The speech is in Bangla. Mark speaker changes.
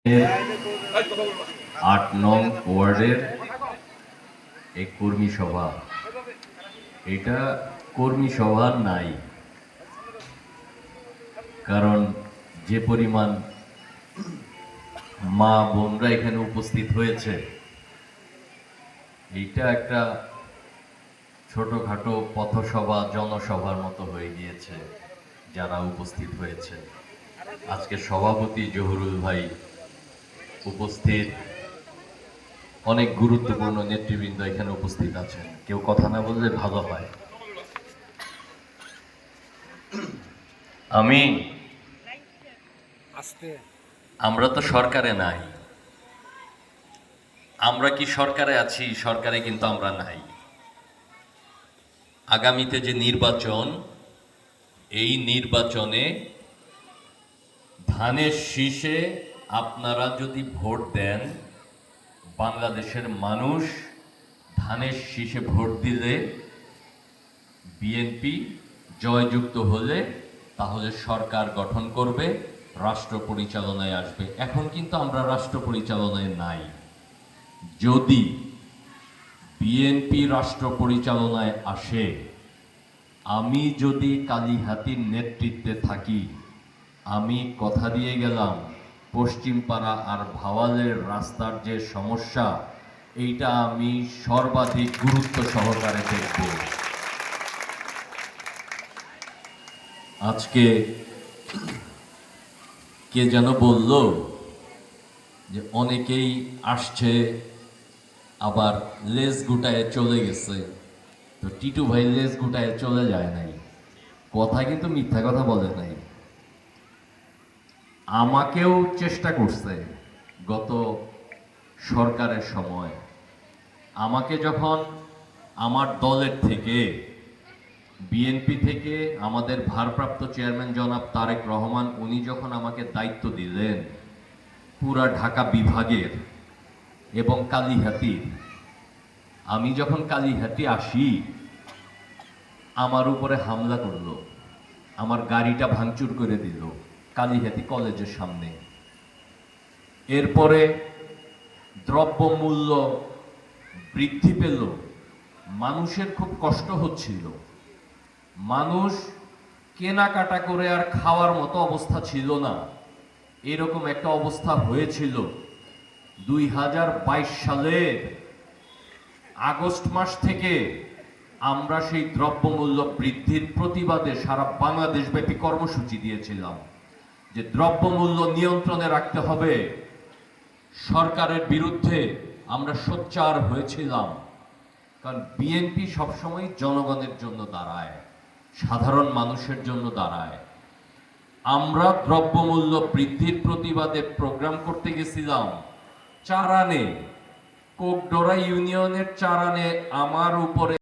Speaker 1: 8 নং ওয়ার্ডের এই কর্মী সভা, এটা কর্মী সভা নাই, কারণ যে পরিমাণ মা বোনরা এখানে উপস্থিত হয়েছে, এইটা একটা ছোটখাটো পথসভা জনসভার মতো হয়ে গিয়েছে। যারা উপস্থিত হয়েছে, আজকে সভাপতি জহুরুল ভাই উপস্থিত, অনেক গুরুত্বপূর্ণ নেতৃবৃন্দ এখানে উপস্থিত আছেন। কেউ কথা না বললে ভালো হয়। আমরা তো সরকারে নাই, আমরা কি সরকারে আছি? সরকারে কিন্তু আমরা নাই। আগামীতে যে নির্বাচন, এই নির্বাচনে ধানের শীষে আপনারা যদি ভোট দেন, বাংলাদেশের মানুষ ধানের শীষে ভোট দিলে, বিএনপি জয়যুক্ত হলে, তাহলে সরকার গঠন করবে, রাষ্ট্র পরিচালনায় আসবে। এখন কিন্তু আমরা রাষ্ট্র পরিচালনায় নাই। যদি বিএনপি রাষ্ট্র পরিচালনায় আসে, আমি যদি কালীহাতির নেতৃত্বে থাকি, আমি কথা দিয়ে গেলাম, পশ্চিমপাড়া আর ভাওয়ালের রাস্তার যে সমস্যা, এইটা আমি সর্বাধিক গুরুত্ব সহকারে দেখব। আজকে কে যেন বলল যে অনেকেই আসছে আবার লেজ গুটায় চলে গেছে। তো টিটু ভাই লেজ গুটায় চলে যায় নাই, কথা কিন্তু মিথ্যা কথা বলে নাই। আমাকেও চেষ্টা করছে গত সরকারের সময়, আমাকে যখন আমার দলের থেকে, বিএনপি থেকে আমাদের ভারপ্রাপ্ত চেয়ারম্যান জনাব তারেক রহমান, উনি যখন আমাকে দায়িত্ব দিলেন পুরা ঢাকা বিভাগের এবং কালীহাতির, আমি যখন কালীহাতি আসি, আমার উপরে হামলা করলো, আমার গাড়িটা ভাঙচুর করে দিল কালীহাতি কলেজের সামনে। এরপরে দ্রব্যমূল্য বৃদ্ধি পেল, মানুষের খুব কষ্ট হচ্ছিল, মানুষ কেনাকাটা করে আর খাওয়ার মতো অবস্থা ছিল না। এরকম একটা অবস্থা হয়েছিল 2022 সালের আগস্ট মাস থেকে। আমরা সেই দ্রব্যমূল্য বৃদ্ধির প্রতিবাদে সারা বাংলাদেশব্যাপী কর্মসূচি দিয়েছিলাম যে দ্রব্যমূল্য নিয়ন্ত্রণে রাখতে হবে। সরকারের বিরুদ্ধে আমরা সোচ্চার হয়েছিলাম, কারণ বিএনপি সবসময় জনগণের জন্য দাঁড়ায়, সাধারণ মানুষের জন্য দাঁড়ায়। আমরা দ্রব্যমূল্য বৃদ্ধির প্রতিবাদে প্রোগ্রাম করতে গেছিলাম চারানে, কোকডোরা ইউনিয়নের চারানে। আমার উপরে